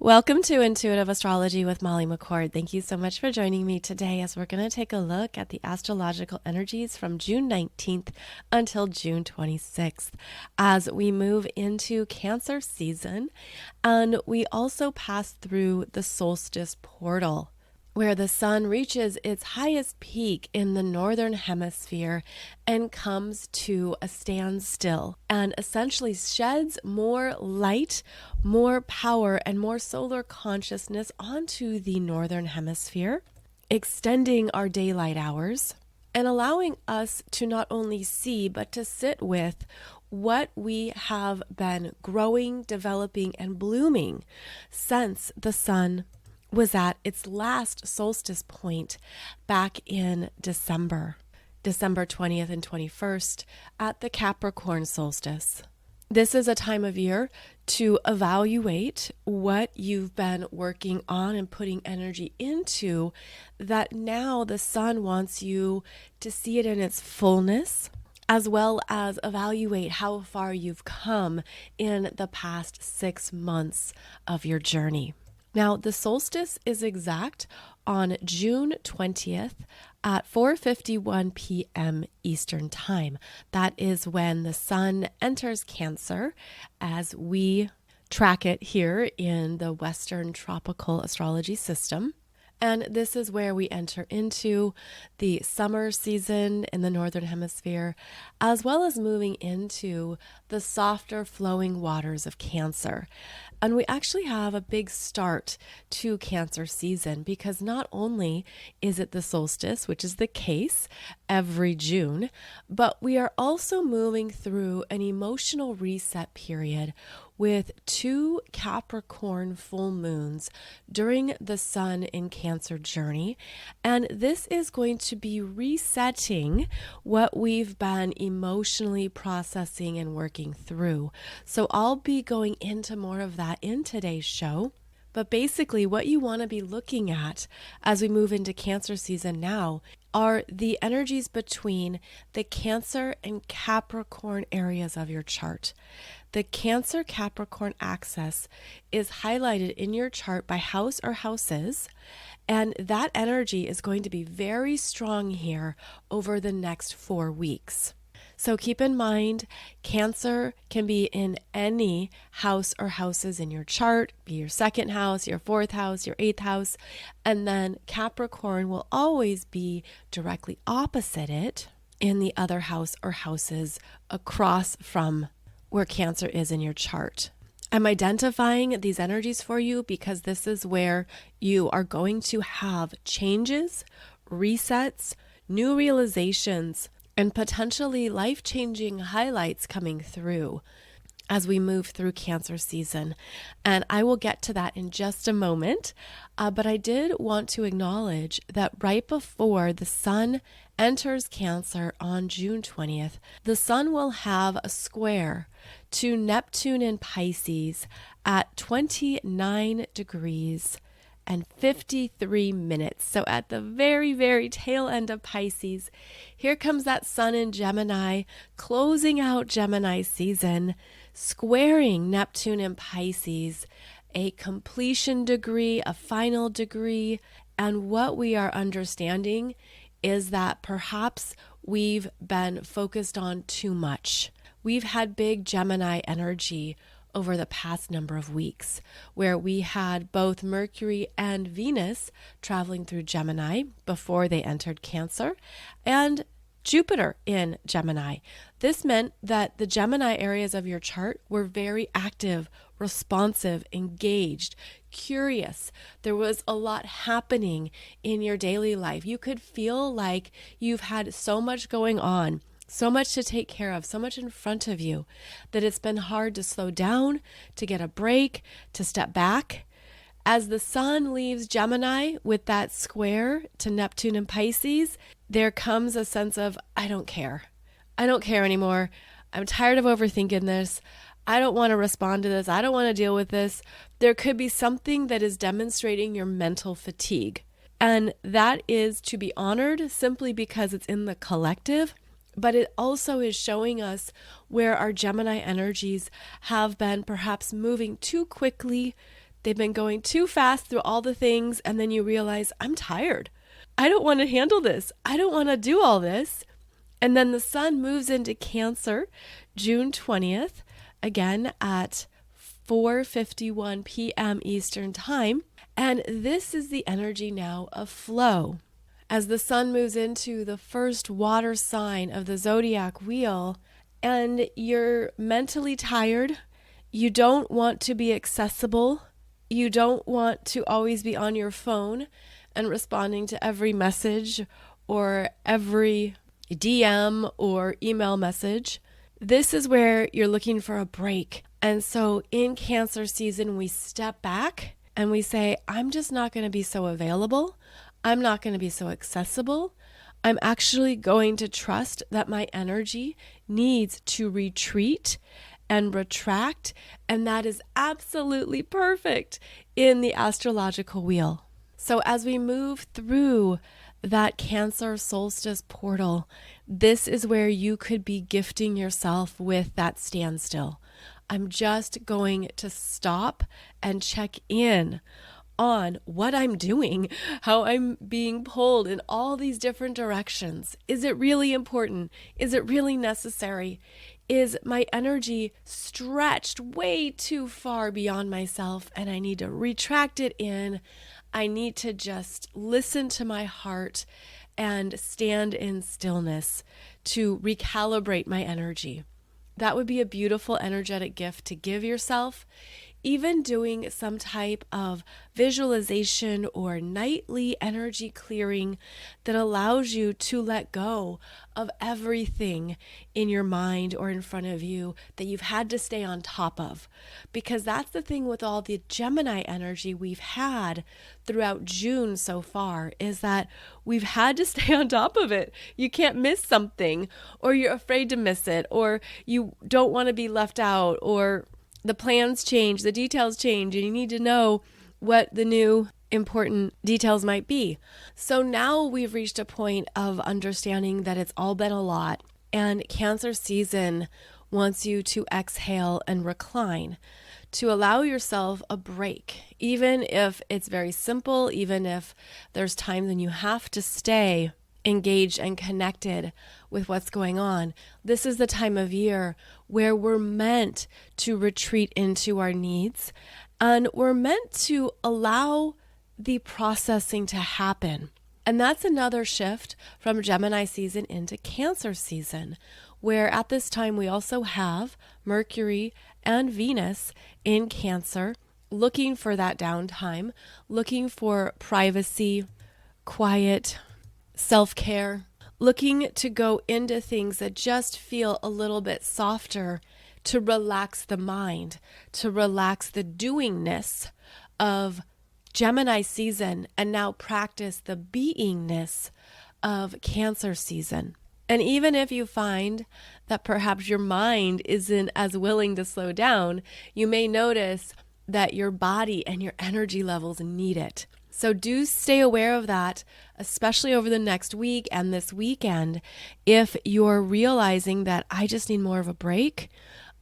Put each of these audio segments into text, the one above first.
Welcome to Intuitive Astrology with Molly McCord. Thank you so much for joining me today as we're going to take a look at the astrological energies from June 19th until June 26th as we move into Cancer season, and we also pass through the solstice portal, where the sun reaches its highest peak in the Northern Hemisphere and comes to a standstill and essentially sheds more light, more power, and more solar consciousness onto the Northern Hemisphere, extending our daylight hours and allowing us to not only see but to sit with what we have been growing, developing, and blooming since the sun was at its last solstice point back in December 20th and 21st at the Capricorn Solstice. This is a time of year to evaluate what you've been working on and putting energy into, that now the sun wants you to see it in its fullness, as well as evaluate how far you've come in the past 6 months of your journey. Now, the solstice is exact on June 20th at 4:51 p.m. Eastern Time. That is when the sun enters Cancer as we track it here in the Western tropical astrology system. And this is where we enter into the summer season in the Northern Hemisphere, as well as moving into the softer flowing waters of Cancer. And we actually have a big start to Cancer season because not only is it the solstice, which is the case every June, but we are also moving through an emotional reset period with 2 Capricorn full moons during the sun in Cancer journey. And this is going to be resetting what we've been emotionally processing and working through. So I'll be going into more of that in today's show. But basically, what you want to be looking at as we move into Cancer season now are the energies between the Cancer and Capricorn areas of your chart. The Cancer-Capricorn axis is highlighted in your chart by house or houses, and that energy is going to be very strong here over the next 4 weeks. So keep in mind, Cancer can be in any house or houses in your chart, be your 2nd house, your 4th house, your 8th house, and then Capricorn will always be directly opposite it in the other house or houses across from where Cancer is in your chart. I'm identifying these energies for you because this is where you are going to have changes, resets, new realizations, and potentially life-changing highlights coming through as we move through Cancer season. And I will get to that in just a moment. But I did want to acknowledge that right before the sun enters Cancer on June 20th, the sun will have a square to Neptune in Pisces at 29 degrees and 53 minutes. So at the very, very tail end of Pisces, here comes that sun in Gemini, closing out Gemini season, squaring Neptune in Pisces, a completion degree, a final degree. And what we are understanding is that perhaps we've been focused on too much. We've had big Gemini energy over the past number of weeks, where we had both Mercury and Venus traveling through Gemini before they entered Cancer, and Jupiter in Gemini. This meant that the Gemini areas of your chart were very active, responsive, engaged, curious. There was a lot happening in your daily life. You could feel like you've had so much going on, so much to take care of, so much in front of you, that it's been hard to slow down, to get a break, to step back. As the sun leaves Gemini with that square to Neptune and Pisces, there comes a sense of, I don't care. I don't care anymore. I'm tired of overthinking this. I don't want to respond to this. I don't want to deal with this. There could be something that is demonstrating your mental fatigue. And that is to be honored simply because it's in the collective. But it also is showing us where our Gemini energies have been perhaps moving too quickly, They've been going too fast through all the things, and then you realize, I'm tired. I don't want to handle this. I don't want to do all this. And then the sun moves into Cancer June 20th, again at 4:51 p.m. Eastern Time. And this is the energy now of flow. As the sun moves into the first water sign of the zodiac wheel, and you're mentally tired, you don't want to be accessible, you don't want to always be on your phone and responding to every message or every DM or email message. This is where you're looking for a break. And so in Cancer season, we step back and we say, I'm just not going to be so available. I'm not going to be so accessible. I'm actually going to trust that my energy needs to retreat and retract. And that is absolutely perfect in the astrological wheel. So as we move through that Cancer Solstice portal, this is where you could be gifting yourself with that standstill. I'm just going to stop and check in on what I'm doing, how I'm being pulled in all these different directions. Is it really important? Is it really necessary? Is my energy stretched way too far beyond myself and I need to retract it in? I need to just listen to my heart and stand in stillness to recalibrate my energy. That would be a beautiful energetic gift to give yourself. Even doing some type of visualization or nightly energy clearing that allows you to let go of everything in your mind or in front of you that you've had to stay on top of. Because that's the thing with all the Gemini energy we've had throughout June so far, is that we've had to stay on top of it. You can't miss something, or you're afraid to miss it, or you don't want to be left out, or the plans change, the details change, and you need to know what the new important details might be. So now we've reached a point of understanding that it's all been a lot, and Cancer season wants you to exhale and recline, to allow yourself a break, even if it's very simple, even if there's times when you have to stay engaged and connected with what's going on. This is the time of year where we're meant to retreat into our needs, and we're meant to allow the processing to happen. And that's another shift from Gemini season into Cancer season, where at this time we also have Mercury and Venus in Cancer, looking for that downtime, looking for privacy, quiet, self-care, looking to go into things that just feel a little bit softer, to relax the mind, to relax the doingness of Gemini season, and now practice the beingness of Cancer season. And even if you find that perhaps your mind isn't as willing to slow down, you may notice that your body and your energy levels need it. So do stay aware of that, especially over the next week and this weekend. If you're realizing that I just need more of a break,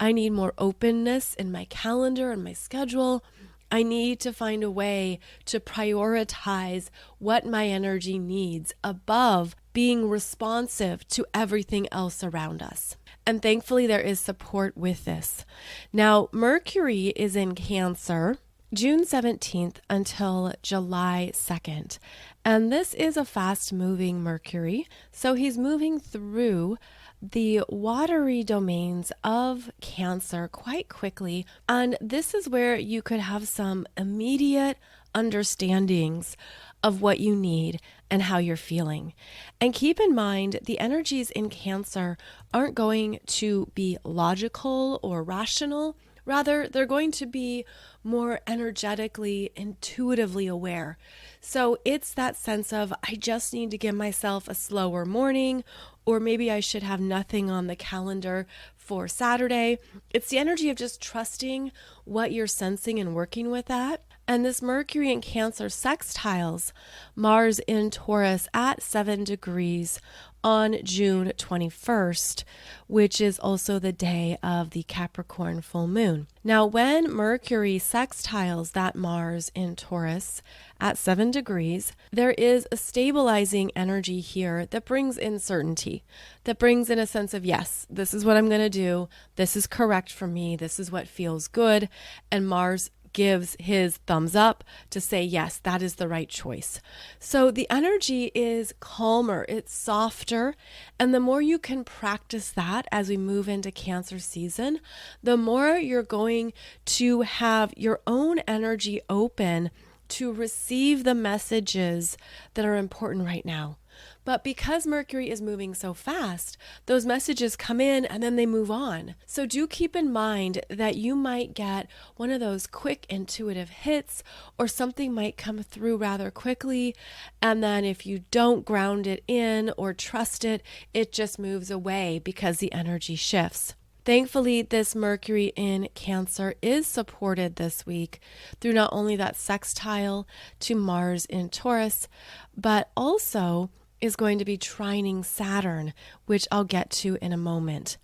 I need more openness in my calendar and my schedule, I need to find a way to prioritize what my energy needs above being responsive to everything else around us. And thankfully, there is support with this. Now, Mercury is in Cancer June 17th until July 2nd. And this is a fast-moving Mercury. So he's moving through the watery domains of Cancer quite quickly. And this is where you could have some immediate understandings of what you need and how you're feeling. And keep in mind, the energies in Cancer aren't going to be logical or rational. Rather, they're going to be more energetically, intuitively aware. So it's that sense of, I just need to give myself a slower morning, or maybe I should have nothing on the calendar for Saturday. It's the energy of just trusting what you're sensing and working with that. And this Mercury in Cancer sextiles Mars in Taurus at 7 degrees on June 21st, which is also the day of the Capricorn full moon. Now, when Mercury sextiles that Mars in Taurus at 7 degrees, there is a stabilizing energy here that brings in certainty, that brings in a sense of, yes, this is what I'm going to do. This is correct for me. This is what feels good. And Mars gives his thumbs up to say, yes, that is the right choice. So the energy is calmer, it's softer. And the more you can practice that as we move into Cancer season, the more you're going to have your own energy open to receive the messages that are important right now. But because Mercury is moving so fast, those messages come in and then they move on. So do keep in mind that you might get one of those quick intuitive hits, or something might come through rather quickly. And then if you don't ground it in or trust it, it just moves away because the energy shifts. Thankfully, this Mercury in Cancer is supported this week through not only that sextile to Mars in Taurus, but also is going to be trining Saturn, which I'll get to in a moment.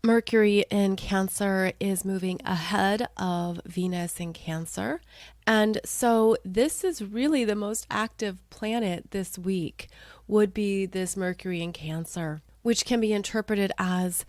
Mercury in Cancer is moving ahead of Venus in Cancer. And so this is really the most active planet this week, would be this Mercury in Cancer, which can be interpreted as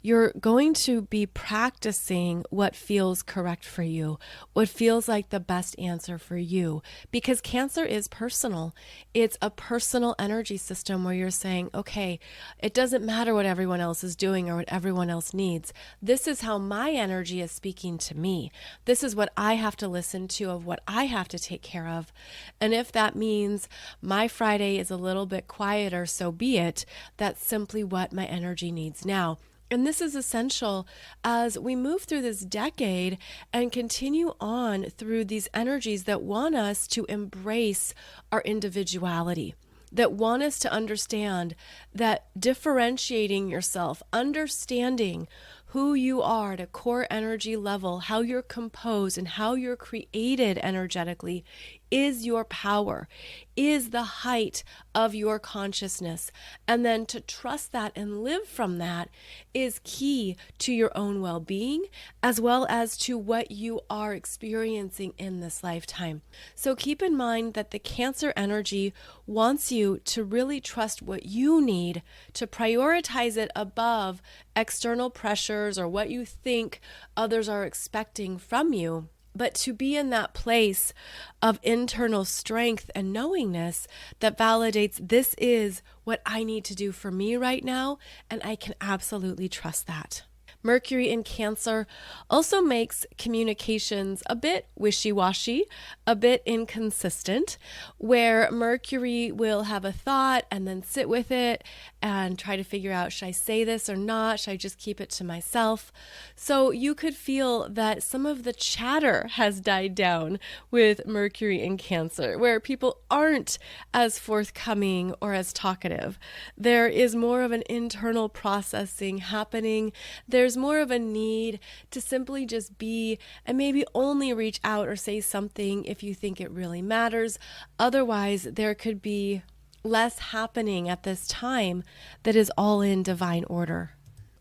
you're going to be practicing what feels correct for you, what feels like the best answer for you, because Cancer is personal. It's a personal energy system where you're saying, okay, it doesn't matter what everyone else is doing or what everyone else needs. This is how my energy is speaking to me. This is what I have to listen to, of what I have to take care of. And if that means my Friday is a little bit quieter, so be it. That's simply what my energy needs now. And this is essential as we move through this decade and continue on through these energies that want us to embrace our individuality, that want us to understand that differentiating yourself, understanding who you are at a core energy level, how you're composed and how you're created energetically is your power, is the height of your consciousness. And then to trust that and live from that is key to your own well-being, as well as to what you are experiencing in this lifetime. So keep in mind that the Cancer energy wants you to really trust what you need, to prioritize it above external pressures or what you think others are expecting from you. But to be in that place of internal strength and knowingness that validates this is what I need to do for me right now, and I can absolutely trust that. Mercury in Cancer also makes communications a bit wishy-washy, a bit inconsistent, where Mercury will have a thought and then sit with it and try to figure out, should I say this or not? Should I just keep it to myself? So you could feel that some of the chatter has died down with Mercury in Cancer, where people aren't as forthcoming or as talkative. There is more of an internal processing happening. There's more of a need to simply just be and maybe only reach out or say something if you think it really matters. Otherwise, there could be less happening at this time that is all in divine order.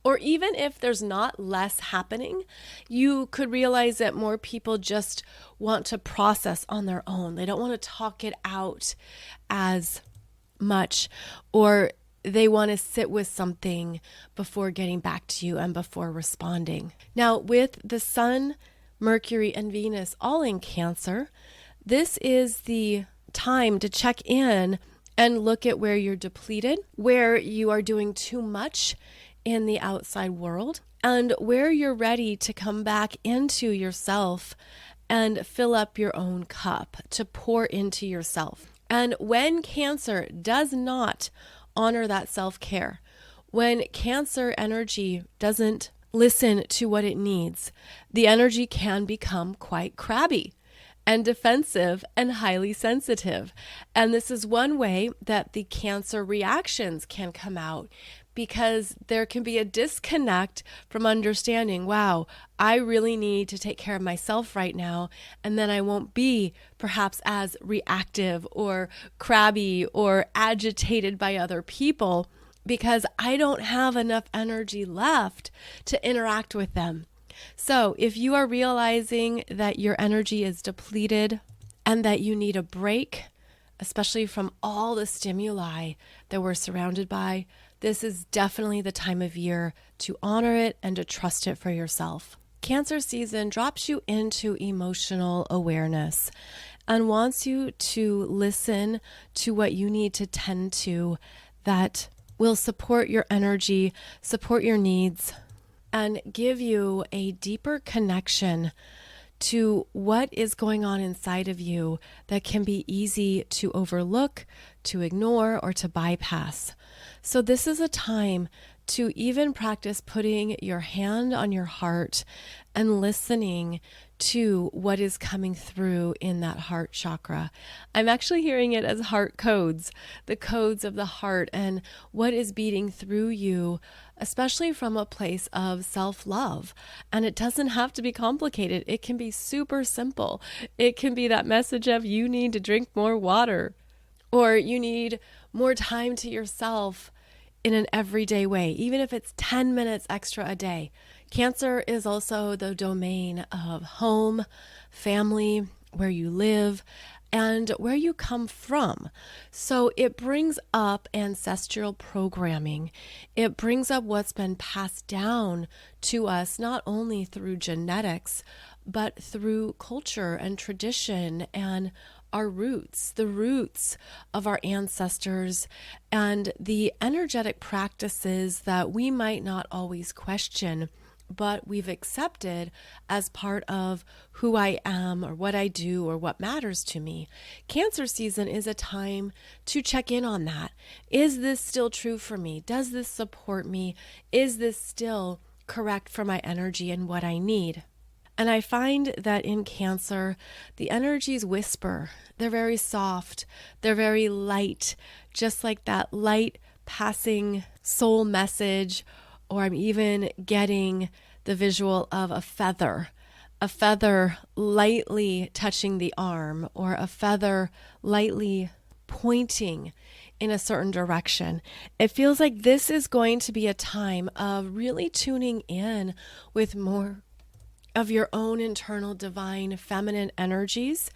Or even if there's not less happening, you could realize that more people just want to process on their own. They don't want to talk it out as much, or they want to sit with something before getting back to you and before responding. Now, with the Sun, Mercury, and Venus all in Cancer, this is the time to check in and look at where you're depleted, where you are doing too much in the outside world, and where you're ready to come back into yourself and fill up your own cup, to pour into yourself. And when Cancer does not honor that self-care, when Cancer energy doesn't listen to what it needs, the energy can become quite crabby and defensive and highly sensitive. And this is one way that the Cancer reactions can come out, because there can be a disconnect from understanding, wow, I really need to take care of myself right now, and then I won't be perhaps as reactive or crabby or agitated by other people because I don't have enough energy left to interact with them. So if you are realizing that your energy is depleted and that you need a break, especially from all the stimuli that we're surrounded by, this is definitely the time of year to honor it and to trust it for yourself. Cancer season drops you into emotional awareness and wants you to listen to what you need to tend to that will support your energy, support your needs, and give you a deeper connection to what is going on inside of you that can be easy to overlook, to ignore, or to bypass. So this is a time to even practice putting your hand on your heart and listening to what is coming through in that heart chakra. I'm actually hearing it as heart codes, the codes of the heart and what is beating through you, especially from a place of self-love. And it doesn't have to be complicated. It can be super simple. It can be that message of you need to drink more water, or you need more time to yourself in an everyday way, even if it's 10 minutes extra a day. Cancer is also the domain of home, family, where you live, and where you come from. So it brings up ancestral programming. It brings up what's been passed down to us, not only through genetics, but through culture and tradition and our roots, the roots of our ancestors, and the energetic practices that we might not always question, but we've accepted as part of who I am or what I do or what matters to me. Cancer season is a time to check in on that. Is this still true for me? Does this support me? Is this still correct for my energy and what I need? And I find that in Cancer, the energies whisper. They're very soft. They're very light, just like that light passing soul message. Or I'm even getting the visual of a feather lightly touching the arm, or a feather lightly pointing in a certain direction. It feels like this is going to be a time of really tuning in with more of your own internal divine feminine energies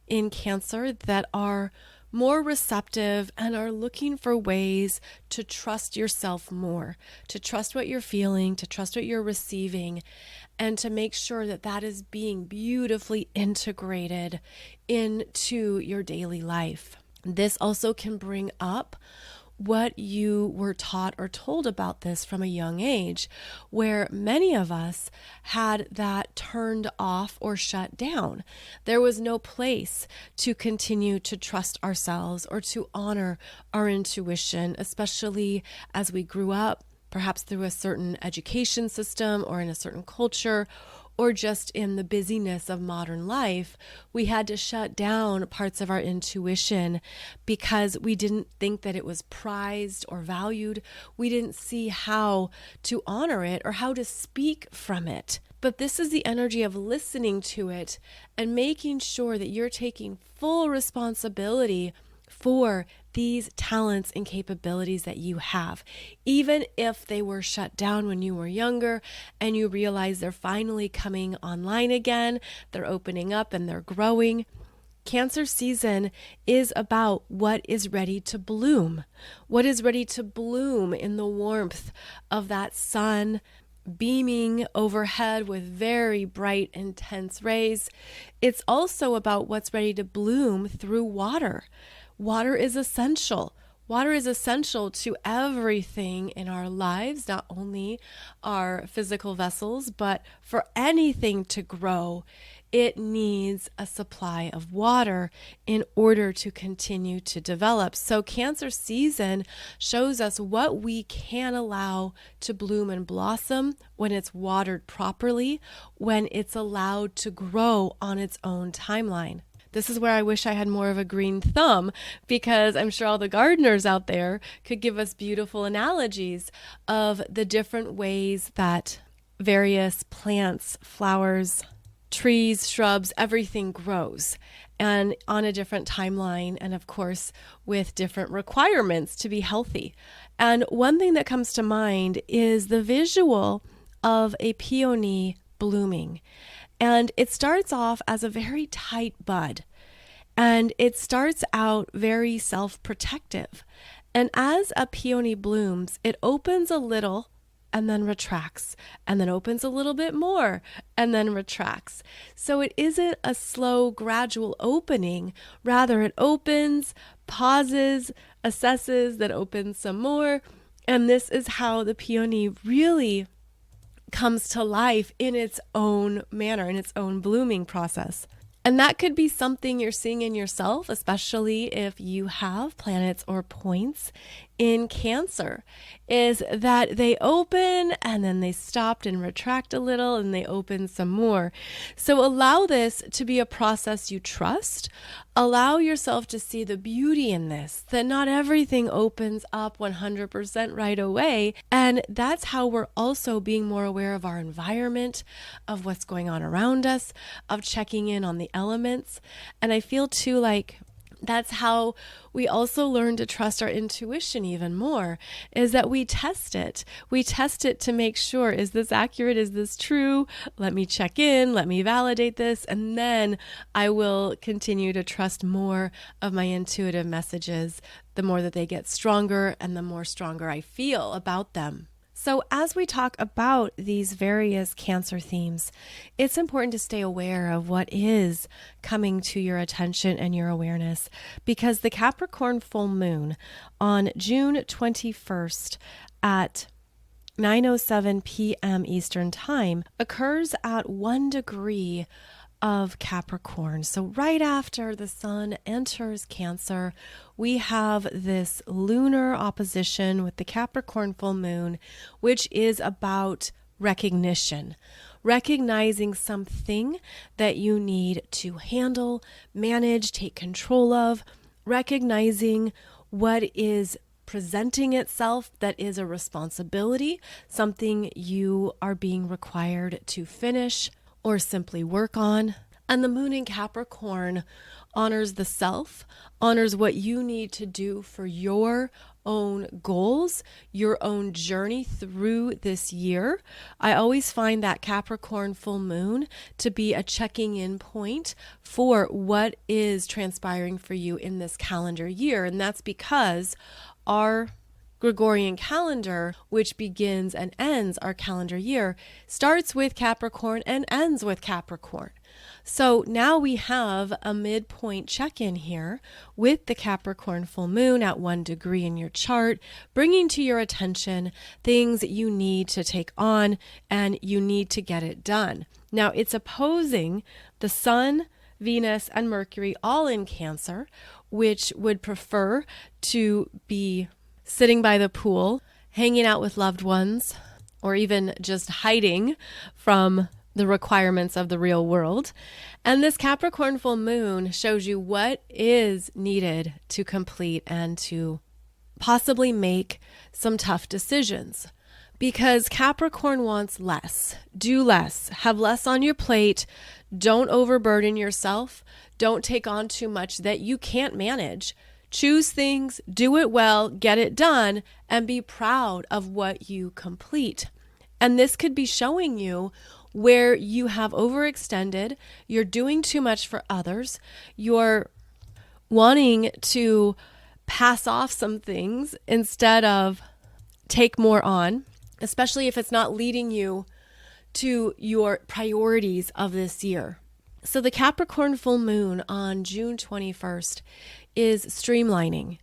in Cancer that are more receptive and are looking for ways to trust yourself more, to trust what you're feeling, to trust what you're receiving, and to make sure that that is being beautifully integrated into your daily life. This also can bring up what you were taught or told about this from a young age, where many of us had that turned off or shut down. There was no place to continue to trust ourselves or to honor our intuition, especially as we grew up, perhaps through a certain education system or in a certain culture, or just in the busyness of modern life. We had to shut down parts of our intuition because we didn't think that it was prized or valued. We didn't see how to honor it or how to speak from it. But this is the energy of listening to it and making sure that you're taking full responsibility for these talents and capabilities that you have, even if they were shut down when you were younger and you realize they're finally coming online again, they're opening up and they're growing. Cancer season is about what is ready to bloom, what is ready to bloom in the warmth of that sun beaming overhead with very bright, intense rays. It's also about what's ready to bloom through water. Water is essential. Water is essential to everything in our lives, not only our physical vessels, but for anything to grow, it needs a supply of water in order to continue to develop. So Cancer season shows us what we can allow to bloom and blossom when it's watered properly, when it's allowed to grow on its own timeline. This is where I wish I had more of a green thumb, because I'm sure all the gardeners out there could give us beautiful analogies of the different ways that various plants, flowers, trees, shrubs, everything grows, and on a different timeline, and of course with different requirements to be healthy. And one thing that comes to mind is the visual of a peony blooming. And it starts off as a very tight bud, and it starts out very self-protective. And as a peony blooms, it opens a little and then retracts, and then opens a little bit more and then retracts. So it isn't a slow, gradual opening. Rather, it opens, pauses, assesses, then opens some more. And this is how the peony really comes to life in its own manner, in its own blooming process. And that could be something you're seeing in yourself, especially if you have planets or points in Cancer, is that they open and then they stopped and retract a little and they open some more. So allow this to be a process you trust. Allow yourself to see the beauty in this, that not everything opens up 100% right away. And that's how we're also being more aware of our environment, of what's going on around us, of checking in on the elements. And I feel too like that's how we also learn to trust our intuition even more, is that we test it. We test it to make sure, is this accurate? Is this true? Let me check in. Let me validate this. And then I will continue to trust more of my intuitive messages, the more that they get stronger and the more stronger I feel about them. So as we talk about these various Cancer themes, it's important to stay aware of what is coming to your attention and your awareness, because the Capricorn Full Moon on June 21st at 9:07 p.m. Eastern Time occurs at 1 degree of Capricorn. So right after the sun enters Cancer, we have this lunar opposition with the Capricorn full moon, which is about recognition, recognizing something that you need to handle, manage, take control of, recognizing what is presenting itself that is a responsibility, something you are being required to finish or simply work on. And the moon in Capricorn honors the self, honors what you need to do for your own goals, your own journey through this year. I always find that Capricorn full moon to be a checking in point for what is transpiring for you in this calendar year. And that's because our Gregorian calendar, which begins and ends our calendar year, starts with Capricorn and ends with Capricorn. So now we have a midpoint check-in here with the Capricorn full moon at 1 degree in your chart, bringing to your attention things you need to take on and you need to get it done. Now it's opposing the Sun, Venus, and Mercury all in Cancer, which would prefer to be sitting by the pool, hanging out with loved ones, or even just hiding from the requirements of the real world. And this Capricorn full moon shows you what is needed to complete and to possibly make some tough decisions. Because Capricorn wants less, do less, have less on your plate, don't overburden yourself, don't take on too much that you can't manage. Choose things, do it well, get it done, and be proud of what you complete. And this could be showing you where you have overextended, you're doing too much for others, you're wanting to pass off some things instead of take more on, especially if it's not leading you to your priorities of this year. So the Capricorn full moon on June 21st is streamlining.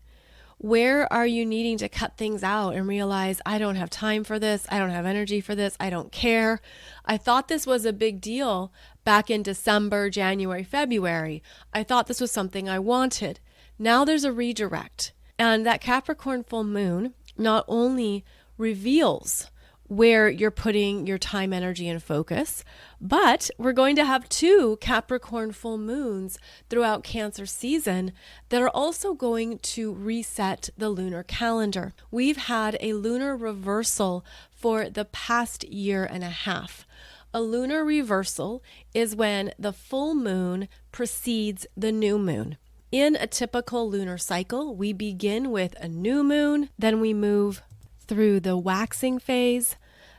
Where are you needing to cut things out and realize, I don't have time for this, I don't have energy for this, I don't care. I thought this was a big deal back in December, January, February. I thought this was something I wanted. Now there's a redirect. And that Capricorn full moon not only reveals where you're putting your time, energy, and focus. But we're going to have 2 Capricorn full moons throughout Cancer season that are also going to reset the lunar calendar. We've had a lunar reversal for the past year and a half. A lunar reversal is when the full moon precedes the new moon. In a typical lunar cycle, we begin with a new moon, then we move through the waxing phase,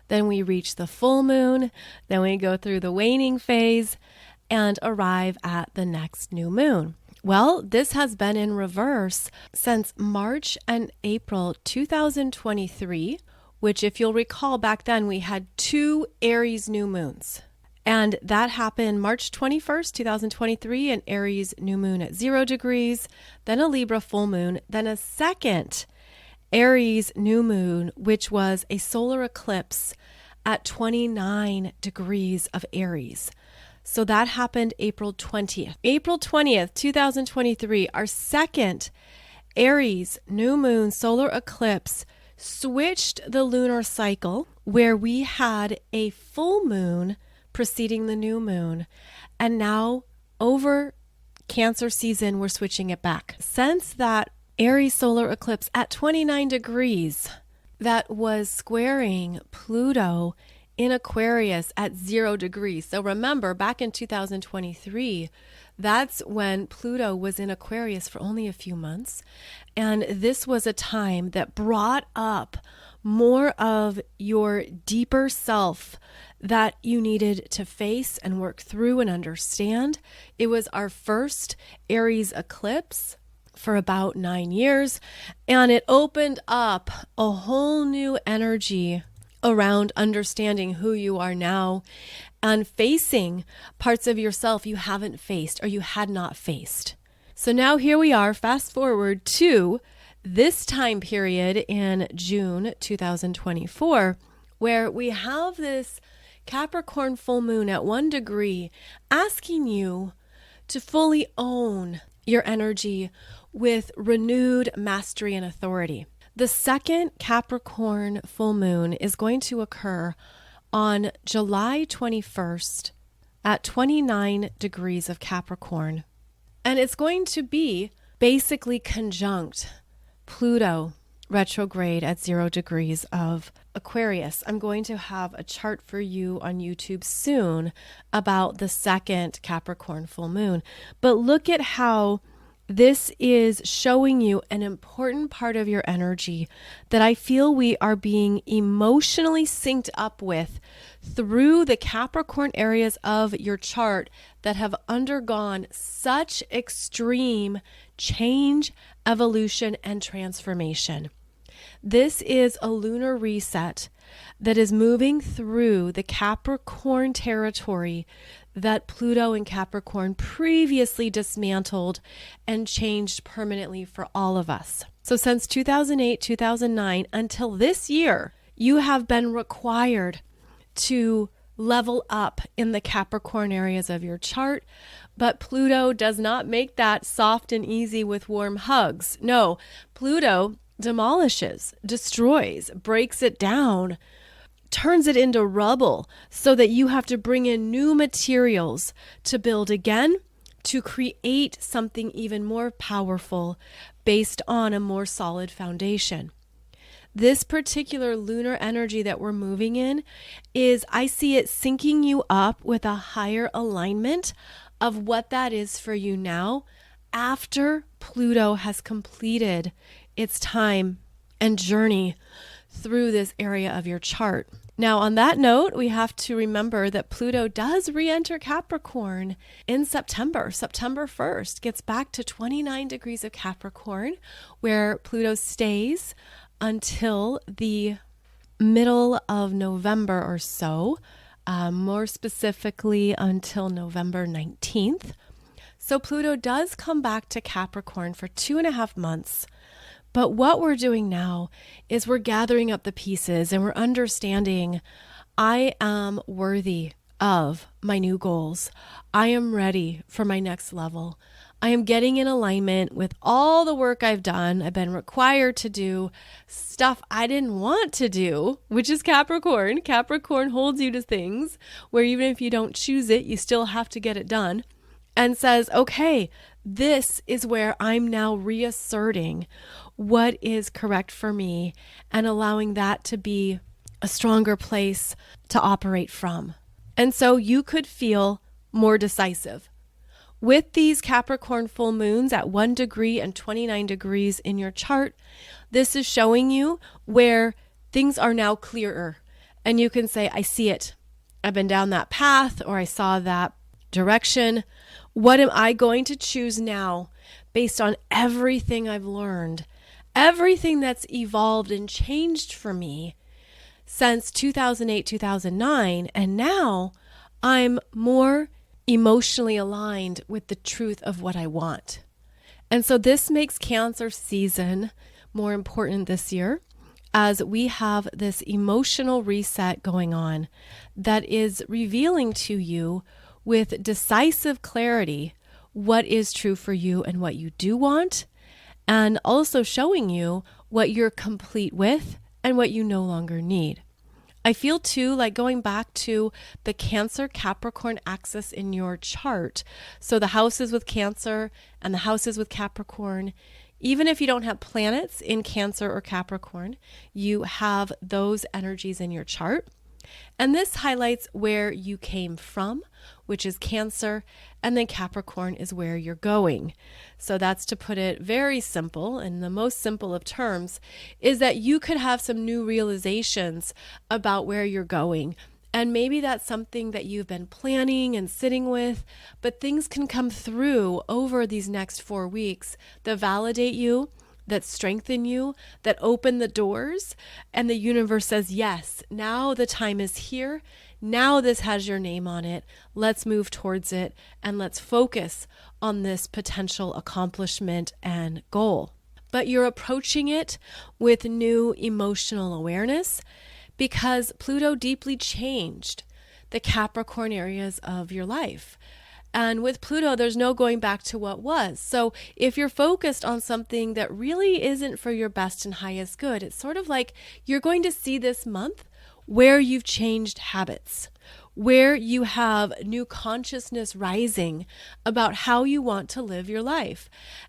then we reach the full moon, then we go through the waning phase and arrive at the next new moon. Well, this has been in reverse since March and April 2023, which, if you'll recall, back then we had 2 Aries new moons. And that happened March 21st, 2023, an Aries new moon at 0 degrees, then a Libra full moon, then a second Aries new moon, which was a solar eclipse at 29 degrees of Aries. So that happened April 20th. April 20th, 2023, our second Aries new moon solar eclipse switched the lunar cycle, where we had a full moon preceding the new moon. And now over Cancer season, we're switching it back. Since that Aries solar eclipse at 29 degrees that was squaring Pluto in Aquarius at 0 degrees. So remember, back in 2023, that's when Pluto was in Aquarius for only a few months. And this was a time that brought up more of your deeper self that you needed to face and work through and understand. It was our first Aries eclipse for about 9 years, and it opened up a whole new energy around understanding who you are now and facing parts of yourself you haven't faced or you had not faced. So now here we are, fast forward to this time period in June 2024, where we have this Capricorn full moon at 1 degree asking you to fully own your energy with renewed mastery and authority. The second Capricorn full moon is going to occur on July 21st at 29 degrees of Capricorn. And it's going to be basically conjunct Pluto retrograde at 0 degrees of Aquarius. I'm going to have a chart for you on YouTube soon about the second Capricorn full moon. But look at how this is showing you an important part of your energy that I feel we are being emotionally synced up with through the Capricorn areas of your chart that have undergone such extreme change, evolution, and transformation. This is a lunar reset that is moving through the Capricorn territory that Pluto and Capricorn previously dismantled and changed permanently for all of us. So since 2008, 2009, until this year, you have been required to level up in the Capricorn areas of your chart, but Pluto does not make that soft and easy with warm hugs. No, Pluto demolishes, destroys, breaks it down, turns it into rubble so that you have to bring in new materials to build again, to create something even more powerful based on a more solid foundation. This particular lunar energy that we're moving in is, I see it syncing you up with a higher alignment of what that is for you now after Pluto has completed its time and journey through this area of your chart. Now, on that note, we have to remember that Pluto does re-enter Capricorn in September. September 1st gets back to 29 degrees of Capricorn, where Pluto stays until the middle of November or so, more specifically until November 19th. So Pluto does come back to Capricorn for 2.5 months. But what we're doing now is we're gathering up the pieces and we're understanding I am worthy of my new goals. I am ready for my next level. I am getting in alignment with all the work I've done. I've been required to do stuff I didn't want to do, which is Capricorn. Capricorn holds you to things where even if you don't choose it, you still have to get it done, and says, okay, this is where I'm now reasserting what is correct for me and allowing that to be a stronger place to operate from. And so you could feel more decisive. With these Capricorn full moons at 1 degree and 29 degrees in your chart, this is showing you where things are now clearer. And you can say, I see it. I've been down that path, or I saw that direction. What am I going to choose now based on everything I've learned, everything that's evolved and changed for me since 2008, 2009, and now I'm more emotionally aligned with the truth of what I want. And so this makes Cancer season more important this year, as we have this emotional reset going on that is revealing to you with decisive clarity what is true for you and what you do want, and also showing you what you're complete with and what you no longer need. I feel too like going back to the Cancer Capricorn axis in your chart. So the houses with Cancer and the houses with Capricorn, even if you don't have planets in Cancer or Capricorn, you have those energies in your chart. And this highlights where you came from, which is Cancer, and then Capricorn is where you're going. So that's, to put it very simple, and the most simple of terms, is that you could have some new realizations about where you're going. And maybe that's something that you've been planning and sitting with, but things can come through over these next 4 weeks that validate you, that strengthen you, that open the doors, and the universe says, yes, now the time is here. Now this has your name on it. Let's move towards it, and let's focus on this potential accomplishment and goal. But you're approaching it with new emotional awareness because Pluto deeply changed the Capricorn areas of your life. And with Pluto, there's no going back to what was. So if you're focused on something that really isn't for your best and highest good, it's sort of like you're going to see this month where you've changed habits, where you have new consciousness rising about how you want to live your life.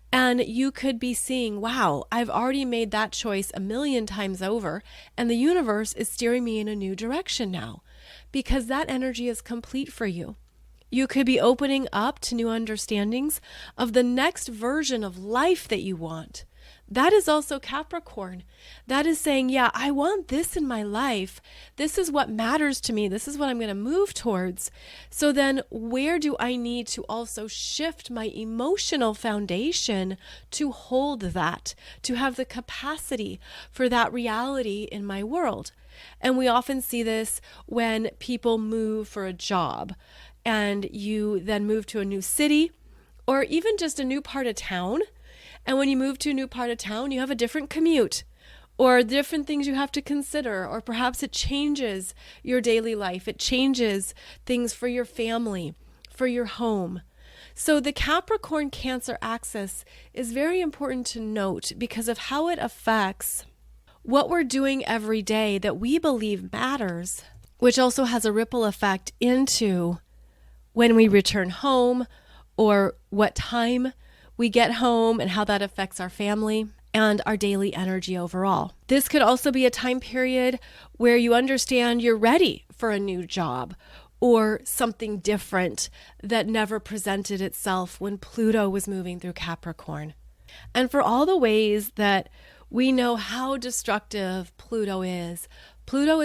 And you could be seeing, wow, I've already made that choice 1,000,000 times over, and the universe is steering me in a new direction now, because that energy is complete for you. You could be opening up to new understandings of the next version of life that you want. That is also Capricorn. That is saying, yeah, I want this in my life. This is what matters to me. This is what I'm going to move towards. So then where do I need to also shift my emotional foundation to hold that, to have the capacity for that reality in my world? And we often see this when people move for a job, and you then move to a new city or even just a new part of town. And when you move to a new part of town, you have a different commute or different things you have to consider, or perhaps it changes your daily life. It changes things for your family, for your home. So the Capricorn Cancer axis is very important to note because of how it affects what we're doing every day that we believe matters, which also has a ripple effect into when we return home, or what time we get home and how that affects our family and our daily energy overall. This could also be a time period where you understand you're ready for a new job or something different that never presented itself when Pluto was moving through Capricorn. And for all the ways that we know how destructive Pluto is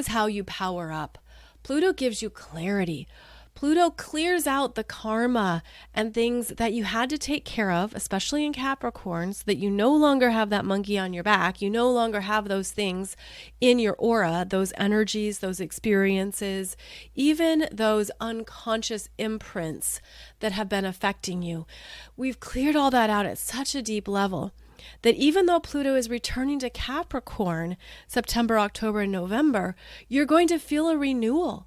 how you power up. Pluto gives you clarity. Pluto clears out the karma and things that you had to take care of, especially in Capricorn, so that you no longer have that monkey on your back. You no longer have those things in your aura, those energies, those experiences, even those unconscious imprints that have been affecting you. We've cleared all that out at such a deep level that even though Pluto is returning to Capricorn September, October, and November, you're going to feel a renewal.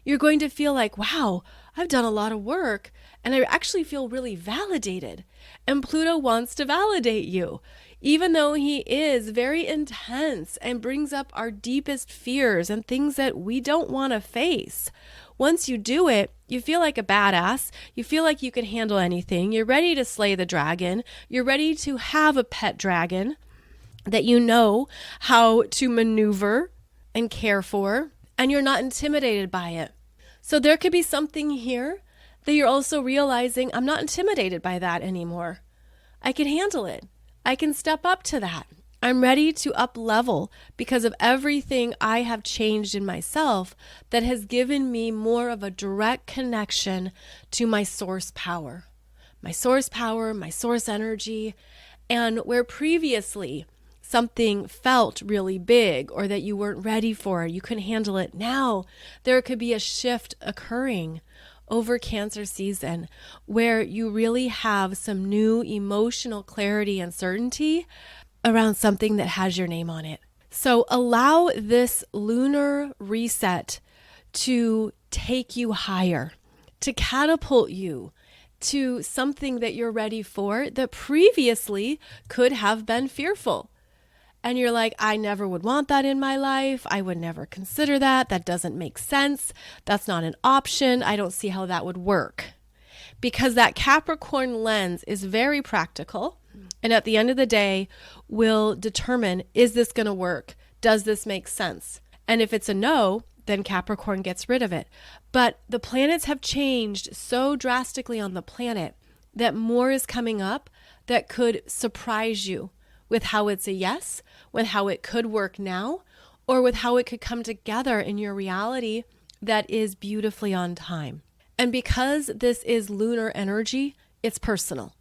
You're going to feel like, wow, I've done a lot of work And I actually feel really validated. And Pluto wants to validate you, even though he is very intense and brings up our deepest fears and things that we don't want to face. Once you do it, you feel like a badass. You feel like you can handle anything. You're ready to slay the dragon. You're ready to have a pet dragon that you know how to maneuver and care for, and you're not intimidated by it. So there could be something here that you're also realizing, I'm not intimidated by that anymore. I can handle it. I can step up to that. I'm ready to up level because of everything I have changed in myself that has given me more of a direct connection to my source power, my source energy, and where previously something felt really big or that you weren't ready for, you couldn't handle it. Now there could be a shift occurring over Cancer season where you really have some new emotional clarity and certainty around something that has your name on it. So allow this lunar reset to take you higher, to catapult you to something that you're ready for that previously could have been fearful. And you're like, I never would want that in my life. I would never consider that. That doesn't make sense. That's not an option. I don't see how that would work. Because that Capricorn lens is very practical. And at the end of the day, will determine, is this going to work? Does this make sense? And if it's a no, then Capricorn gets rid of it. But the planets have changed so drastically on the planet that more is coming up that could surprise you with how it's a yes, with how it could work now, or with how it could come together in your reality that is beautifully on time. And because this is lunar energy, it's personal.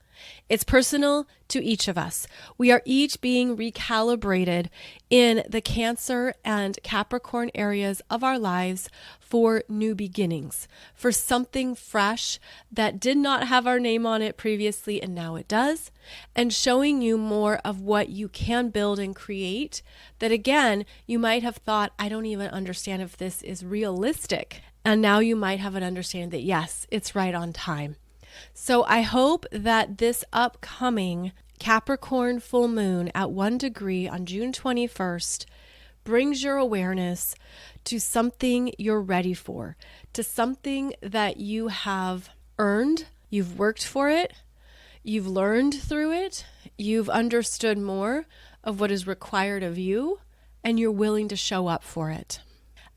It's personal to each of us. We are each being recalibrated in the Cancer and Capricorn areas of our lives for new beginnings, for something fresh that did not have our name on it previously and now it does, and showing you more of what you can build and create that, again, you might have thought, I don't even understand if this is realistic. And now you might have an understanding that, yes, it's right on time. So I hope that this upcoming Capricorn full moon at 1 degree on June 21st brings your awareness to something you're ready for, to something that you have earned, you've worked for it, you've learned through it, you've understood more of what is required of you, and you're willing to show up for it.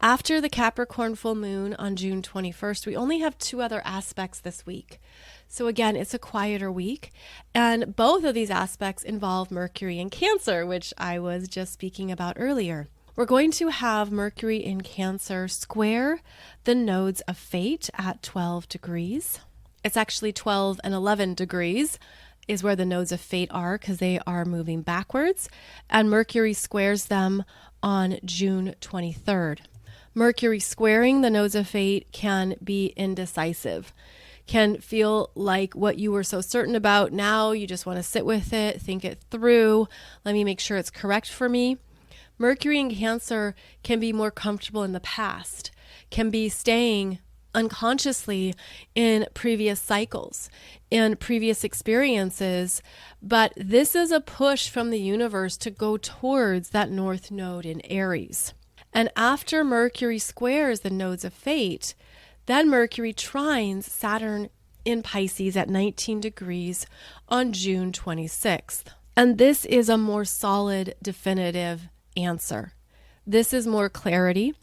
After the Capricorn full moon on June 21st, we only have 2 other aspects this week. So again, it's a quieter week, and both of these aspects involve Mercury in Cancer, which I was just speaking about earlier. We're going to have Mercury in Cancer square the nodes of fate at 12 degrees. It's actually 12 and 11 degrees is where the nodes of fate are because they are moving backwards, and Mercury squares them on June 23rd. Mercury squaring the nodes of fate can be indecisive, can feel like what you were so certain about, now you just want to sit with it, think it through, let me make sure it's correct for me. Mercury in Cancer can be more comfortable in the past, can be staying unconsciously in previous cycles, in previous experiences, but this is a push from the universe to go towards that North Node in Aries. And after Mercury squares the nodes of fate, then Mercury trines Saturn in Pisces at 19 degrees on June 26th. And this is a more solid, definitive answer. This is more clarity.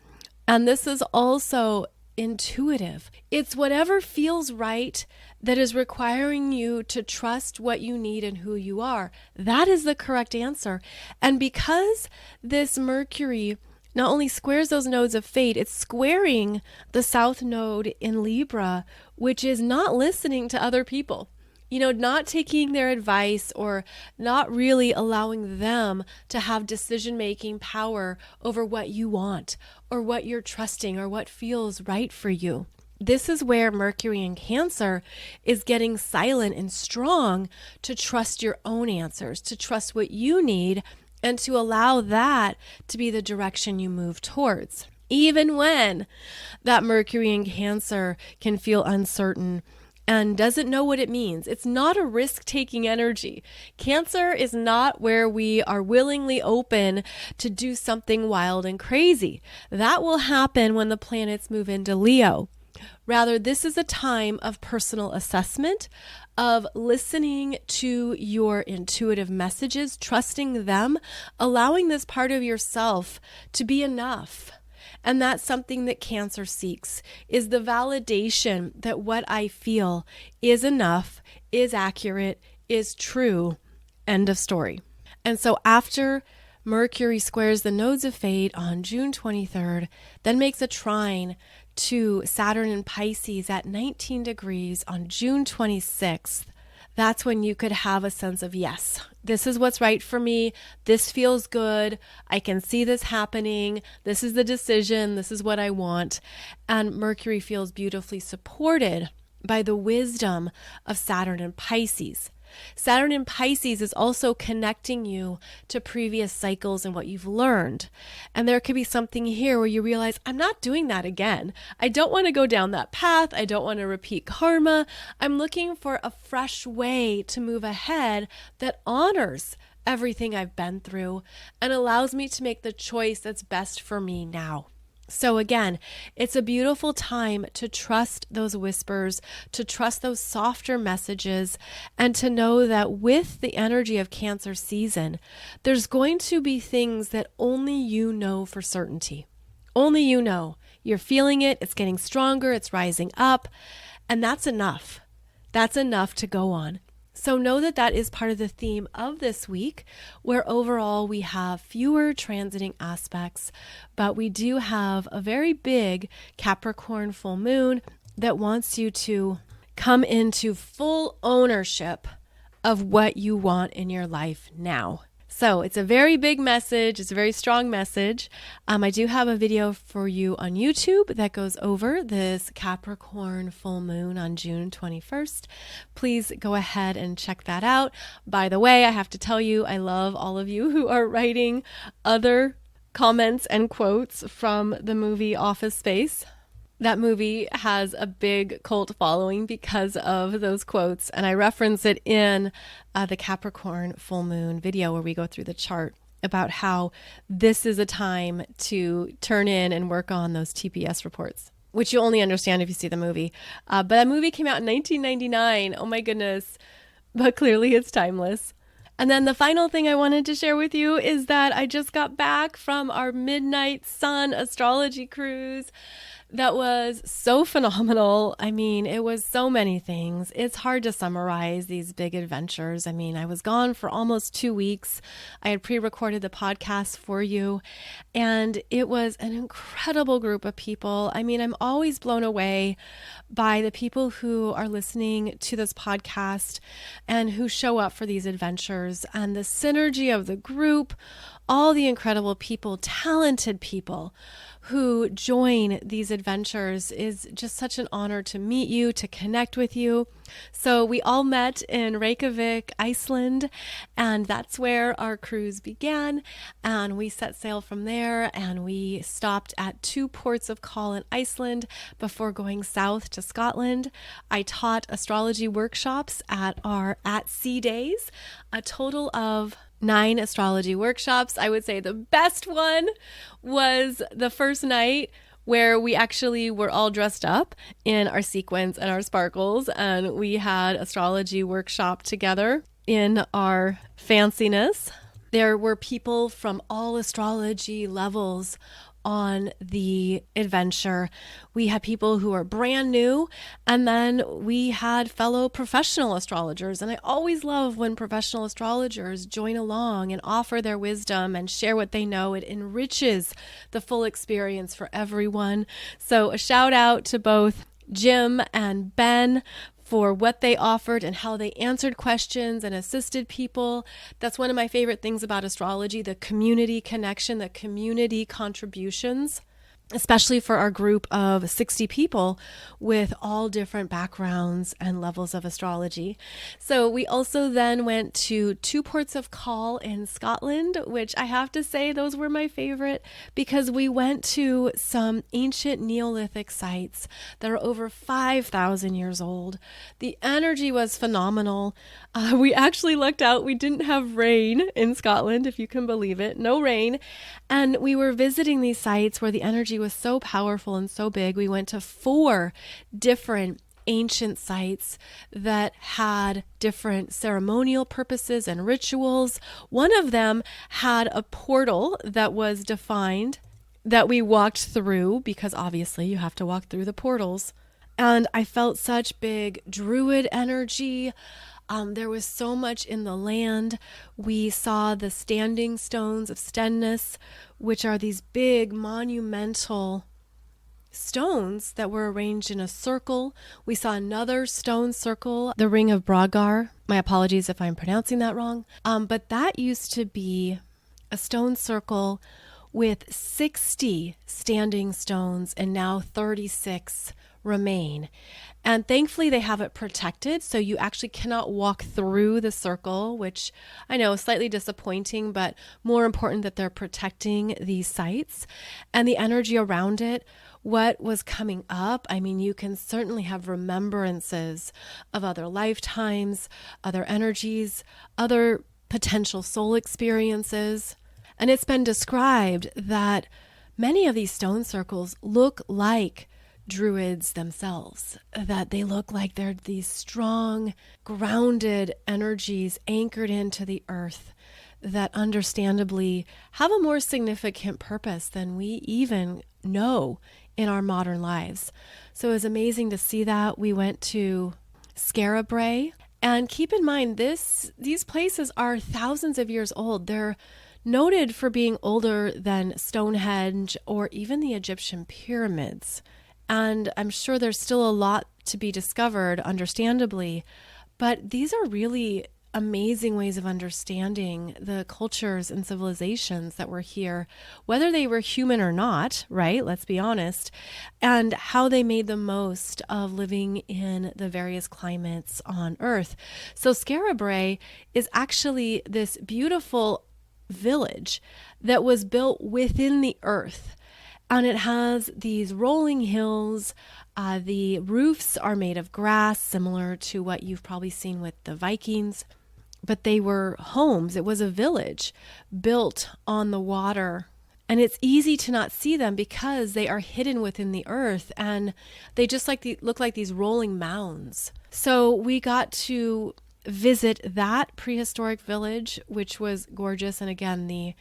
And this is also intuitive. It's whatever feels right that is requiring you to trust what you need and who you are. That is the correct answer. And because this Mercury not only squares those nodes of fate, it's squaring the South Node in Libra, which is not listening to other people. Not taking their advice or not really allowing them to have decision-making power over what you want or what you're trusting or what feels right for you. This is where Mercury in Cancer is getting silent and strong to trust your own answers, to trust what you need, and to allow that to be the direction you move towards. Even when that Mercury in Cancer can feel uncertain and doesn't know what it means. It's not a risk-taking energy. Cancer is not where we are willingly open to do something wild and crazy. That will happen when the planets move into Leo. Rather, this is a time of personal assessment, of listening to your intuitive messages, trusting them, allowing this part of yourself to be enough. And that's something that Cancer seeks, is the validation that what I feel is enough, is accurate, is true. End of story. And so after Mercury squares the nodes of fate on June 23rd, then makes a trine to Saturn in Pisces at 19 degrees on June 26th, that's when you could have a sense of, yes, this is what's right for me. This feels good. I can see this happening. This is the decision. This is what I want. And Mercury feels beautifully supported by the wisdom of Saturn in Pisces. Saturn in Pisces is also connecting you to previous cycles and what you've learned. And there could be something here where you realize, I'm not doing that again. I don't want to go down that path. I don't want to repeat karma. I'm looking for a fresh way to move ahead that honors everything I've been through and allows me to make the choice that's best for me now. So again, it's a beautiful time to trust those whispers, to trust those softer messages, and to know that with the energy of Cancer season, there's going to be things that only you know for certainty. Only you know. You're feeling it, it's getting stronger, it's rising up, and that's enough. That's enough to go on. So know that that is part of the theme of this week, where overall we have fewer transiting aspects, but we do have a very big Capricorn full moon that wants you to come into full ownership of what you want in your life now. So it's a very big message. It's a very strong message. I do have a video for you on YouTube that goes over this Capricorn full moon on June 21st. Please go ahead and check that out. By the way, I have to tell you, I love all of you who are writing other comments and quotes from the movie Office Space. That movie has a big cult following because of those quotes, and I reference it in the Capricorn full moon video where we go through the chart about how this is a time to turn in and work on those TPS reports, which you only understand if you see the movie. But that movie came out in 1999. Oh my goodness. But clearly it's timeless. And then the final thing I wanted to share with you is that I just got back from our Midnight Sun astrology cruise. That was so phenomenal. I mean, it was so many things. It's hard to summarize these big adventures. I mean, I was gone for almost 2 weeks. I had pre-recorded the podcast for you, and it was an incredible group of people. I mean, I'm always blown away by the people who are listening to this podcast and who show up for these adventures, and the synergy of the group, all the incredible people, talented people who join these adventures. Is just such an honor to meet you, to connect with you. So we all met in Reykjavik, Iceland, and that's where our cruise began. And we set sail from there, and we stopped at 2 ports of call in Iceland before going south to Scotland. I taught astrology workshops at our At Sea Days, a total of 9 astrology workshops. I would say the best one was the first night where we actually were all dressed up in our sequins and our sparkles, and we had astrology workshop together in our fanciness. There were people from all astrology levels on the adventure. We had people who are brand new, and then we had fellow professional astrologers. And I always love when professional astrologers join along and offer their wisdom and share what they know. It enriches the full experience for everyone. So a shout out to both Jim and Ben for what they offered and how they answered questions and assisted people. That's one of my favorite things about astrology, the community connection, the community contributions. especially for our group of 60 people with all different backgrounds and levels of astrology. So we also then went to 2 ports of call in Scotland, which I have to say those were my favorite because we went to some ancient Neolithic sites that are over 5,000 years old. The energy was phenomenal. We actually lucked out. We didn't have rain in Scotland, if you can believe it. No rain. And we were visiting these sites where the energy was so powerful and so big. We went to 4 different ancient sites that had different ceremonial purposes and rituals. One of them had a portal that was defined that we walked through because obviously you have to walk through the portals. And I felt such big druid energy. There was so much in the land. We saw the standing stones of Stenness, which are these big monumental stones that were arranged in a circle. We saw another stone circle, the Ring of Bragar. My apologies if I'm pronouncing that wrong. But that used to be a stone circle with 60 standing stones, and now 36 remain. And thankfully they have it protected, so you actually cannot walk through the circle, which I know is slightly disappointing, but more important that they're protecting these sites and the energy around it. What was coming up, I mean, you can certainly have remembrances of other lifetimes, other energies, other potential soul experiences. And it's been described that many of these stone circles look like druids themselves, that they look like they're these strong, grounded energies anchored into the earth that understandably have a more significant purpose than we even know in our modern lives. So it was amazing to see that. We went to Scarabray, and keep in mind these places are thousands of years old. They're noted for being older than Stonehenge or even the Egyptian pyramids. And I'm sure there's still a lot to be discovered, understandably, but these are really amazing ways of understanding the cultures and civilizations that were here, whether they were human or not, right? Let's be honest, and how they made the most of living in the various climates on Earth. So Scarabray is actually this beautiful village that was built within the earth. And it has these rolling hills. The roofs are made of grass, similar to what you've probably seen with the Vikings. But they were homes. It was a village built on the water. And it's easy to not see them because they are hidden within the earth. And they just look like these rolling mounds. So we got to visit that prehistoric village, which was gorgeous. And again, the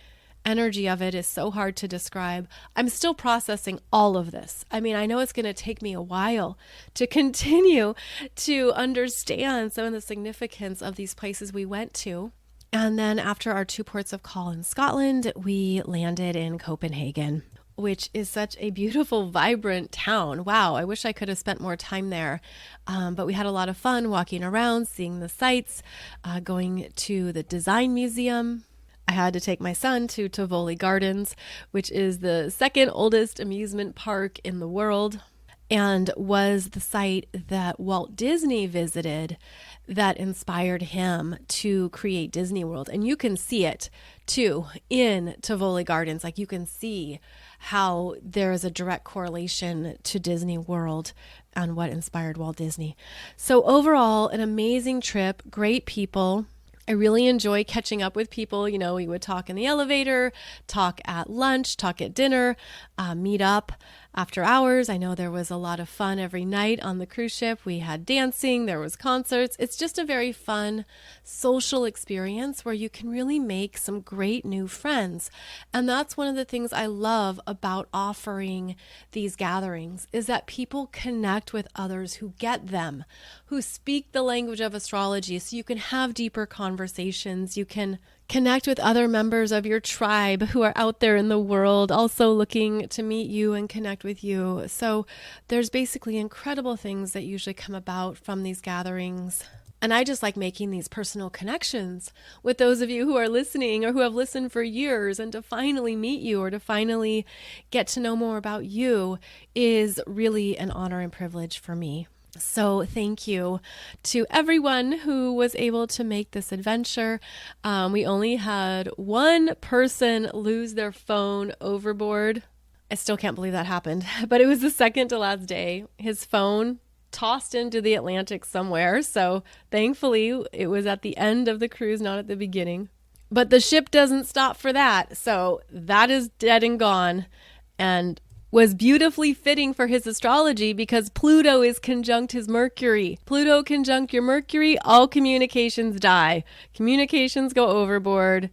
energy of it is so hard to describe. I'm still processing all of this. I mean, I know it's going to take me a while to continue to understand some of the significance of these places we went to. And then after our 2 ports of call in Scotland, we landed in Copenhagen, which is such a beautiful, vibrant town. Wow, I wish I could have spent more time there. But we had a lot of fun walking around, seeing the sights, going to the Design Museum. I had to take my son to Tivoli Gardens, which is the second oldest amusement park in the world, and was the site that Walt Disney visited that inspired him to create Disney World. And you can see it too in Tivoli Gardens. Like, you can see how there is a direct correlation to Disney World and what inspired Walt Disney. So overall, an amazing trip, great people. I really enjoy catching up with people. You know, we would talk in the elevator, talk at lunch, talk at dinner, meet up after hours. I know there was a lot of fun every night on the cruise ship. We had dancing, there was concerts. It's just a very fun social experience where you can really make some great new friends. And that's one of the things I love about offering these gatherings, is that people connect with others who get them, who speak the language of astrology, so you can have deeper conversations. You can connect with other members of your tribe who are out there in the world also looking to meet you and connect with you. So there's basically incredible things that usually come about from these gatherings. And I just like making these personal connections with those of you who are listening or who have listened for years, and to finally meet you or to finally get to know more about you is really an honor and privilege for me. So thank you to everyone who was able to make this adventure. We only had one person lose their phone overboard. I still can't believe that happened, but it was the second to last day. His phone tossed into the Atlantic somewhere. So thankfully it was at the end of the cruise, not at the beginning. But the ship doesn't stop for that. So that is dead and gone, and was beautifully fitting for his astrology because Pluto is conjunct his Mercury. Pluto conjunct your Mercury, all communications die. Communications go overboard,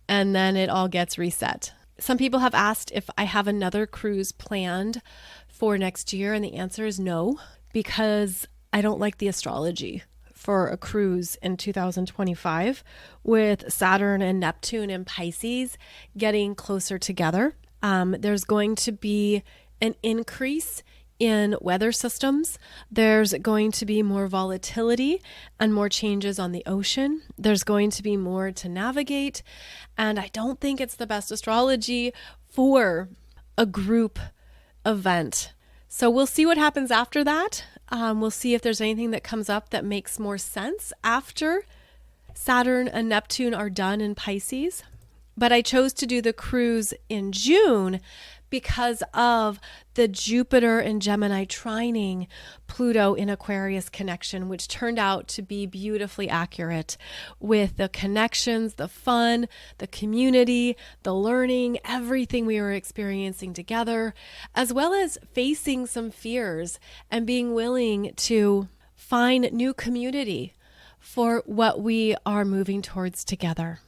and then it all gets reset. Some people have asked if I have another cruise planned for next year, and the answer is no, because I don't like the astrology for a cruise in 2025 with Saturn and Neptune and Pisces getting closer together. There's going to be an increase in weather systems. There's going to be more volatility and more changes on the ocean. There's going to be more to navigate. And I don't think it's the best astrology for a group event. So we'll see what happens after that. We'll see if there's anything that comes up that makes more sense after Saturn and Neptune are done in Pisces. But I chose to do the cruise in June because of the Jupiter and Gemini trining Pluto in Aquarius connection, which turned out to be beautifully accurate with the connections, the fun, the community, the learning, everything we were experiencing together, as well as facing some fears and being willing to find new community for what we are moving towards together.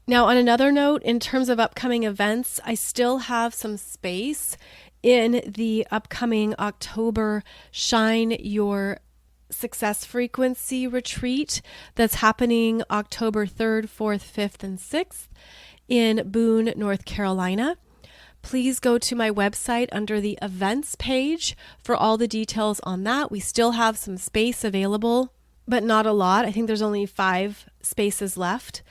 Now, on another note, in terms of upcoming events, I still have some space in the upcoming October Shine Your Success Frequency retreat that's happening October 3rd, 4th, 5th, and 6th in Boone, North Carolina. Please go to my website under the events page for all the details on that. We still have some space available, but not a lot. I think there's only 5 spaces left.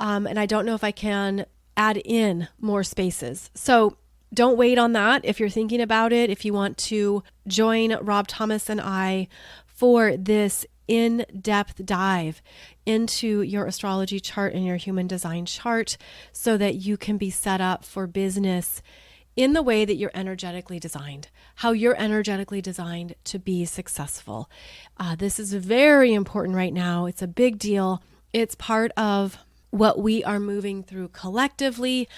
And I don't know if I can add in more spaces. So don't wait on that. If you're thinking about it, if you want to join Rob Thomas and I for this in-depth dive into your astrology chart and your human design chart so that you can be set up for business in the way that you're energetically designed, how you're energetically designed to be successful. This is very important right now. It's a big deal. It's part of what we are moving through collectively.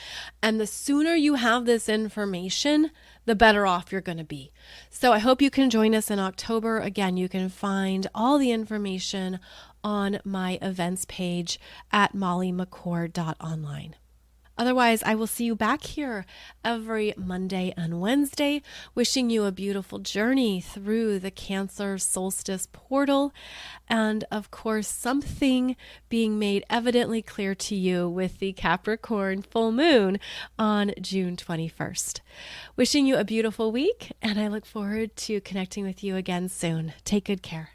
And the sooner you have this information, the better off you're going to be. So I hope you can join us in October. Again, you can find all the information on my events page at mollymccord.online. Otherwise, I will see you back here every Monday and Wednesday, wishing you a beautiful journey through the Cancer Solstice portal, and of course, something being made evidently clear to you with the Capricorn Full Moon on June 21st. Wishing you a beautiful week, and I look forward to connecting with you again soon. Take good care.